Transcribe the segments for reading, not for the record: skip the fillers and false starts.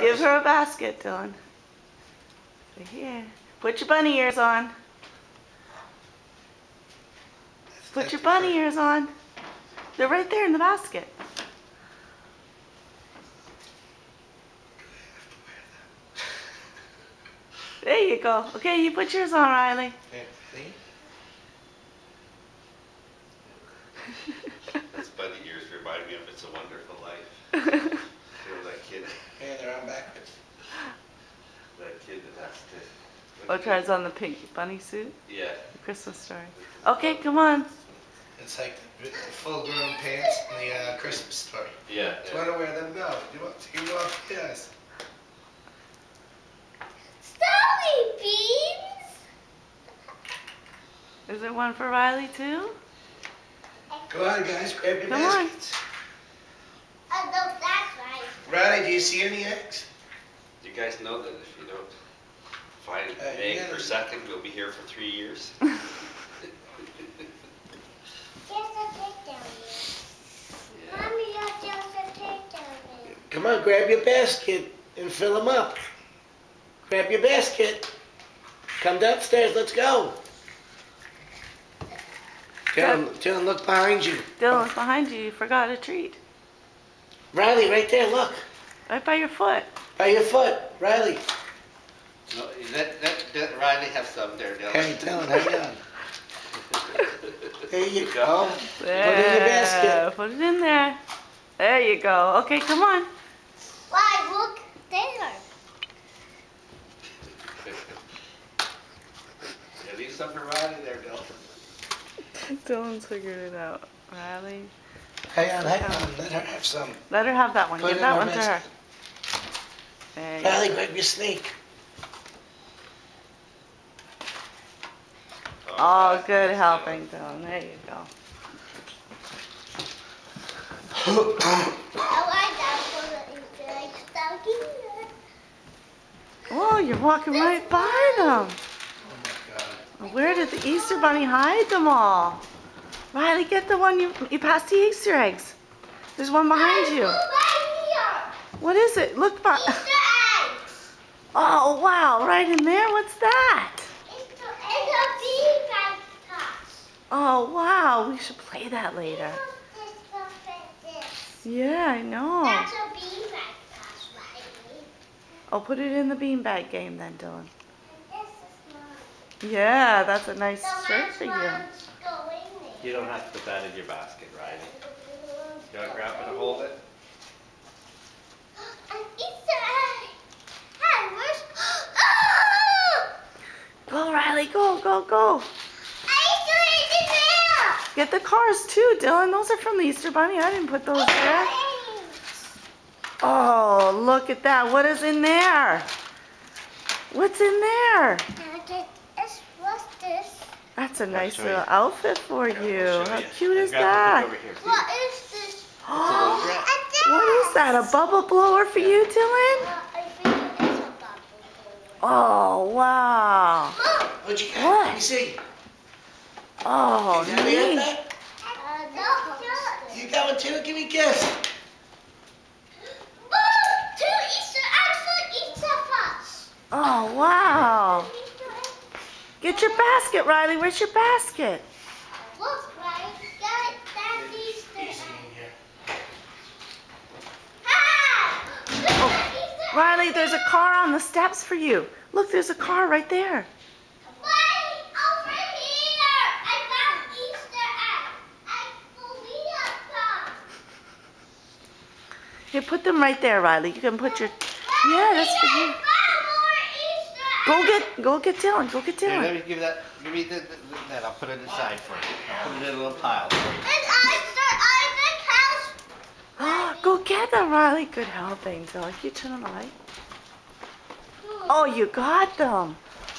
Give her a basket, Dylan. Right here. Put your bunny ears on. Put your bunny ears on. They're right there in the basket. There you go. Okay, you put yours on, Riley. Those bunny ears remind me of It's a Wonderful Life. Remember that kid? Yeah, they're on backwards. That kid that has to... Oh, tries on the pink bunny suit? Yeah. The Christmas story. Okay, come on. It's like the full-grown pants in the Christmas story. Yeah. Do you want to wear them? No. Do you want to go off? Yes. Sorry, Beans. Is there one for Riley too? Go on, guys. Grab your Come on. baskets. Oh, no, that's right. Riley, do you see any eggs? You guys know that if you don't find an egg yeah. per second, we'll be here for 3 years. There's a pig down there. Yeah. Mommy, there's a pig down there. Come on, grab your basket and fill them up. Grab your basket. Come downstairs. Let's go. Dylan, look behind you. Dylan's behind you. You forgot a treat. Riley, right there. Look. Right by your foot. By your foot. Riley. No, let Riley have some there, Dylan. Hey, Dylan, hang on. There you go. There. Put it in your basket. Put it in there. There you go. Okay, come on. Why, look there. Yeah, leave some for Riley there, Dylan. Dylan's figured it out. Riley. Hang on. Let her have some. Let her have that one. Put it Give in that her one to her. basket. There you Riley, go. grab your snake. Oh, good helping, Dylan. There you go. I like that for the Easter egg stocking. Oh, you're walking right by them. Oh my God. Where did the Easter Bunny hide them all? Riley, get the one you passed the Easter eggs. There's one behind you. Right What is it? Look by. here. Easter eggs. Oh, wow. Right in there? What's that? It's a beanbag toss. Oh, wow. We should play that later. This stuff like this. Yeah, I know. That's a beanbag toss, Riley. Oh, put it in the beanbag game then, Dylan. And this is mine. Yeah, that's a nice So shirt for you. one's going there. You don't have to put that in your basket, Riley. You want to grab it and hold it? An Easter egg. Hey, where's... Oh! Go, Riley. Go, go, go. An Easter egg in there. Get the cars too, Dylan. Those are from the Easter Bunny. I didn't put those there. Oh, look at that. What is in there? What's in there? What's this? That's a nice show you. little outfit for you. I'll show How you. cute is Grab it, that? look over here. What is this? What is that? A bubble blower for you, Dylan? I think it is a bubble. Oh, wow. What'd you got? What? Let me see. Oh, Is that me at neat. that? No, You got one too? Give me a kiss. two Easter eggs for each of us. Oh, wow. Get your basket, Riley. Where's your basket? Look, right? That's Easter Easy egg. in here. Ah! Look, Easter Riley, there's a car on the steps for you. Look, there's a car right there. Wait, over here! I found Easter egg. I believe them. Here, put them right there, Riley. You can put your... Yeah, that's for you. Go get Dylan. Go get Here, let Dylan. me give that. Give me that. I'll put it aside for you. I'll put it in a little pile for you. Go get them, Riley. Good helping, Dylan. Can you turn on the light? Oh, you got them.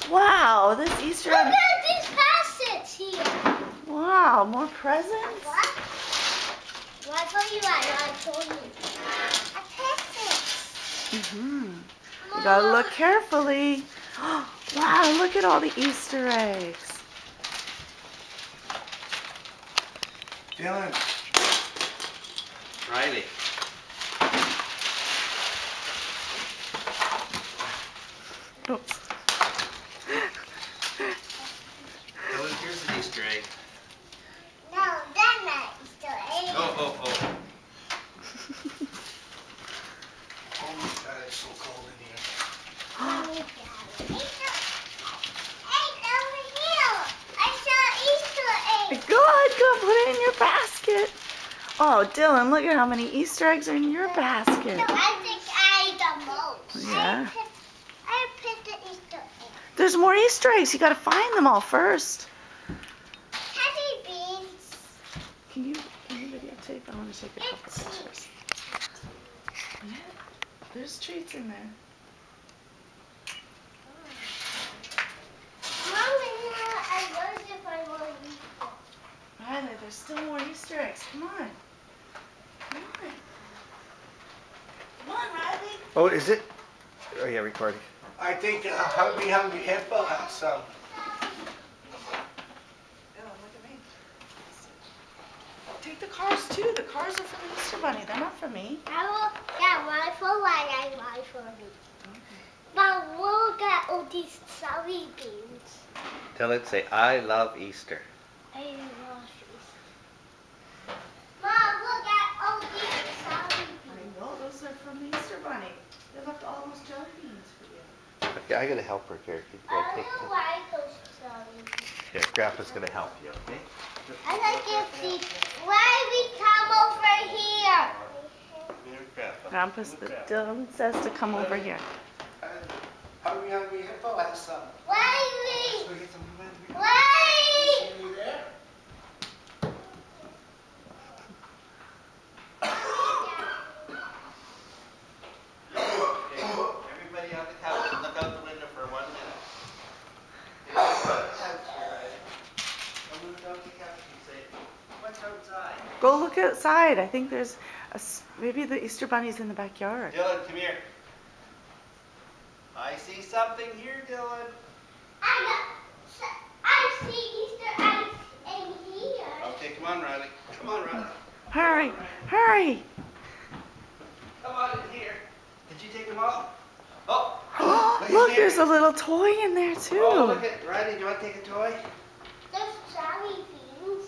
Wow, this Easter Look egg. at these baskets here. Wow, more presents? What? What for you? I told you. A present. You gotta look carefully. Wow, look at all the Easter eggs. Dylan. Riley. Oops. Dylan, here's an Easter egg. No, that's not Easter egg. Oh. Oh my God, it's so cold in here. Mommy got it. Hey, over here. I saw Easter egg. Good, put it in your basket. Oh, Dylan, look at how many Easter eggs are in your basket. No, I think I the most. Yeah. I picked the Easter egg. There's more Easter eggs. You gotta find them all first. Teddy beans. Can you videotape? I want to take a couple pictures. Yeah, there's treats in there. Mommy, I wonder if I want to eat them. Riley, there's still more Easter eggs. Come on. Come on, Riley. Oh, is it? Oh yeah, recording. I think Hungry Hippo has some. Dylan, look at me. Take the cars too. The cars are for the Easter Bunny. They're not for me. I will get one for Riley, one for me. But we'll get all these soybeans. Dylan, say I love Easter. I love these. Mom, look at all these soybeans. Well, those are from the Easter Bunny. They left all those jelly beans for you. Okay, I gotta help her here. I don't like those soybeans. Yeah, Grandpa's gonna help you, okay? I like if the Riley come over here. Here's Grandpa. Grandpa, Dylan says to come over here. Hungry Hippo has some. Riley! Go get some. Riley! Are you there? Everybody on the couch, look out the window for 1 minute. Look out the couch here, right? Come look out the couch and say, what's outside? Go look outside. I think there's maybe the Easter Bunny's in the backyard. Dylan, come here. I see something here, Dylan. I see Easter eggs in here. Okay, come on, Riley. Come on, Riley. Hurry, hurry. Come on in here. Did you take them all? Oh, Look, there's a little toy in there Oh, too. look at Riley. Do you want to take a toy? There's soybeans.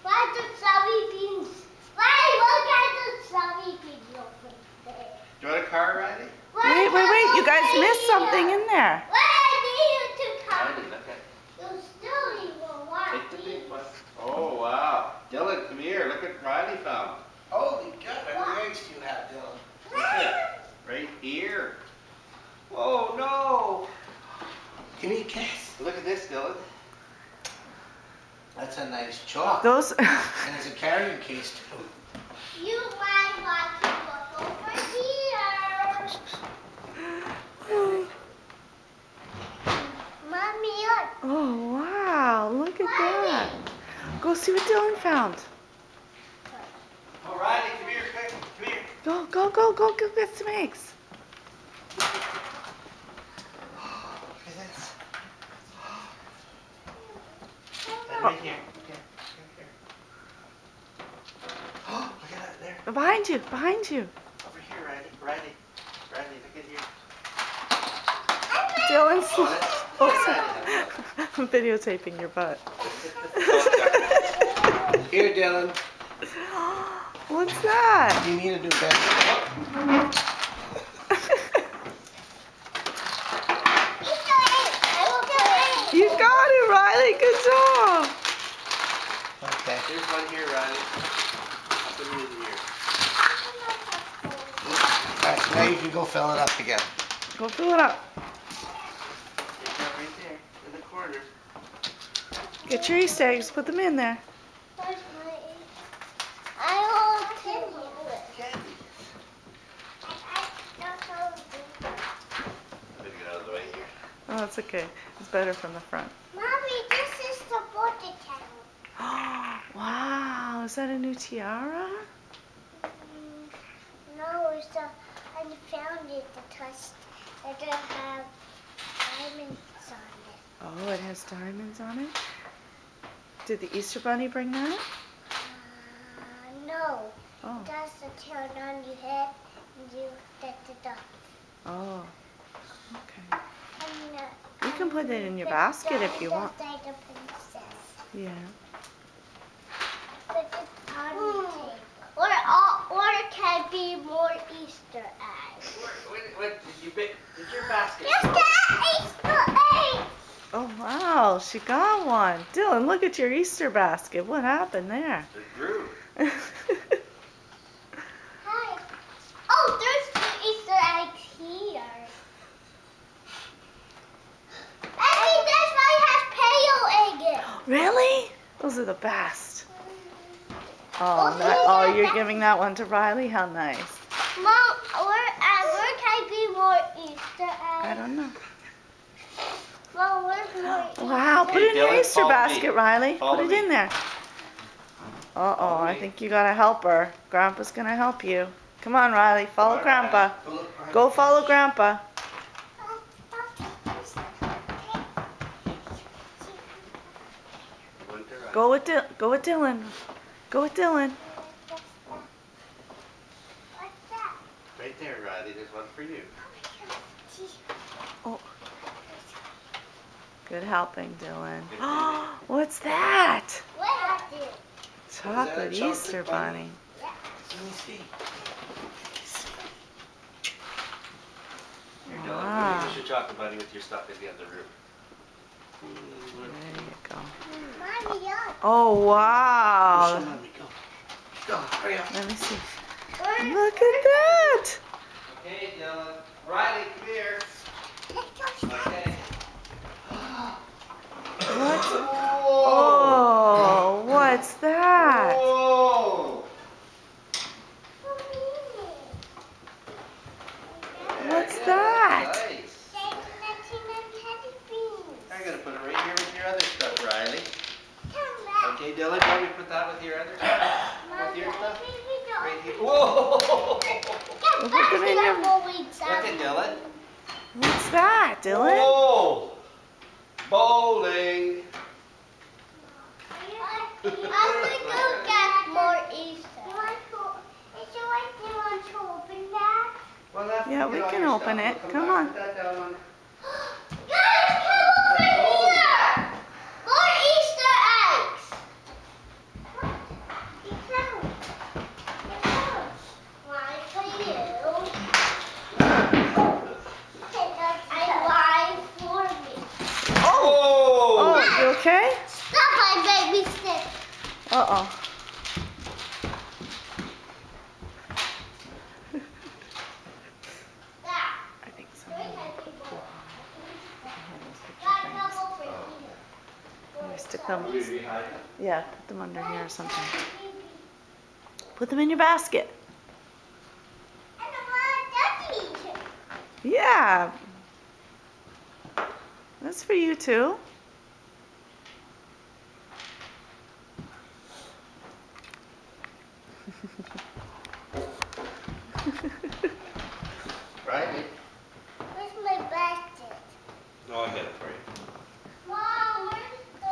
Why the soybeans? Why look at the soybeans over there? Do you want a car, Riley? Wait. You guys missed something in there. Why I need you to come? Riley, look at. You still even want Take the big these. one. Oh, wow. Dylan, come here. Look what Riley found. Holy God, how many eggs do you have, Dylan? Look at it. Right here. Oh, no. Give me a kiss. Look at this, Dylan. That's a nice chalk. Those. And there's a carrying case too. You might want to look over here. Mommy, look. Oh wow! Look at that. Go see what Dylan found. Oh, Riley, come here, quick. Come here. Go get some eggs. Look at this. And right here. Here. Oh, look at that there. Behind you. Over here, Riley. Riley, look at here. Dylan's. Oh, that's I'm videotaping your butt. Here, Dylan. What's that? You need to do better. Easter egg. I will get egg. You got it, Riley. Good job. Okay. Here's one here, Riley. Put it in here. Alright, now you can go fill it up again. Go fill it up. There's one right there in the corner. Get your Easter eggs. Put them in there. Where's my egg? I will tell you. Candy. I don't know. Let me get out of the way here. Oh, it's okay. It's better from the front. Mommy, this is the water kettle. Wow, is that a new tiara? No, it's the, I found it, the test. It doesn't have diamonds on it. Oh, it has diamonds on it? Did the Easter Bunny bring that? No. Oh, That's the turn on your head and you get the dot. oh, okay. And can put it in your basket if you want. Just like a princess. Yeah. Like a party cake. Or it can be more Easter eggs. What did your basket? Just get Easter eggs! Oh wow, she got one. Dylan, look at your Easter basket. What happened there? It grew. Hi. Oh, there's 2 Easter eggs here. Hey, this one has pale egg. Really? Those are the best. Oh, Oh, you're giving that one to Riley? How nice. Mom, where can be more Easter eggs? I don't know. Mom, where's more Easter Wow, put Hey, it in your Dylan, Easter follow me. basket, Riley. Follow Put it me. in there. Uh-oh, Follow I me. think you gotta help her. Grandpa's gonna help you. Come on, Riley, follow Grandpa. Go follow Grandpa. Go with Dylan. Go with Dylan. Go with Dylan. What's that? Right there, Riley. There's one for you. Oh. Good helping, Dylan. What's that? What is it? Chocolate chocolate Easter bunny? bunny. Let me see. Here, Dylan. Wow. Use your chocolate bunny with your stuff in the other room. There you go. Mommy, look. Oh, Show wow. Mommy, go. Go, hurry up. Let me see. Where- Look at that. Okay, Dylan. Riley, come here. Okay. What? Whoa! Oh, what's that? Whoa! What's Yeah, that? Nice. I'm gonna put it right here with your other stuff, Riley. Okay, Dylan, you want me to put that with your other stuff? With your stuff? Right here. Whoa! Put them in your- Look at Dylan. What's that, Dylan? Whoa! Bowling. I'm gonna go get more Easter. Well, after Yeah, you we get all can your open stuff, it. we'll Come back, on. Put that down on. Guys, come over here! More Easter eggs! One for you. And one for me. Oh, Oh! you okay? Stop, I made me sick. Uh-oh. There. I think so. Three can be more. Picture Got a frames. couple for here. Can we stick them? Will you hide it? Yeah, put them under here or something. Put them in your basket. And I want a ducky. Yeah. That's for you too. Riley? Where's my basket? No, I'll get it for you. Mom, where's the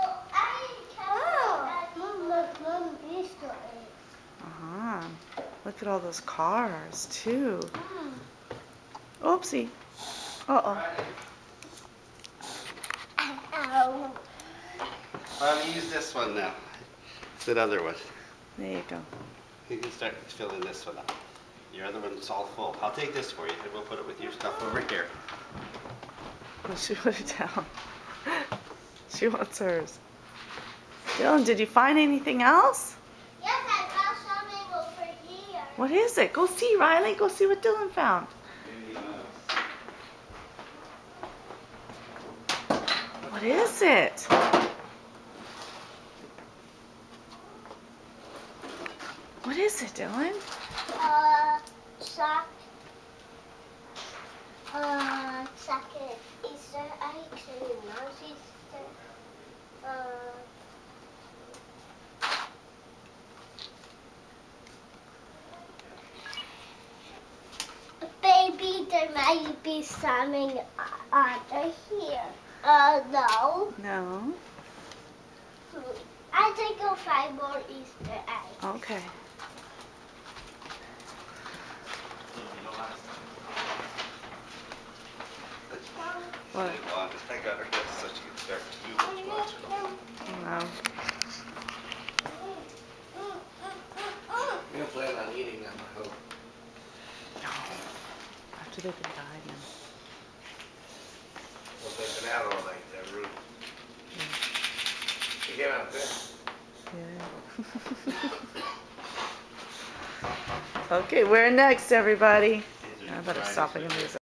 Mom, Easter eggs. Uh-huh. Look at all those cars too. Oopsie. Uh-oh. Ow. I'll use this one now. It's that other one. There you go. You can start filling this one up. Your other one's all full. I'll take this for you and we'll put it with your stuff over here. Oh, she put it down. She wants hers. Dylan, did you find anything else? Yes, I found something over here. What is it? Go see, Riley. Go see what Dylan found. What is it? What is it, Dylan? Chocolate Easter eggs and non-Easter. Baby, there might be something under here. No. No. I think I'll find more Easter eggs. Okay. What? They want it. I got her this so she can start to do what she wants her to. No. You don't plan on eating them, I hope. No. After they've been dyed and Well, they've been out all night, that root. You came out good. yeah. Okay, where next, everybody? These are I better Chinese stop looking with these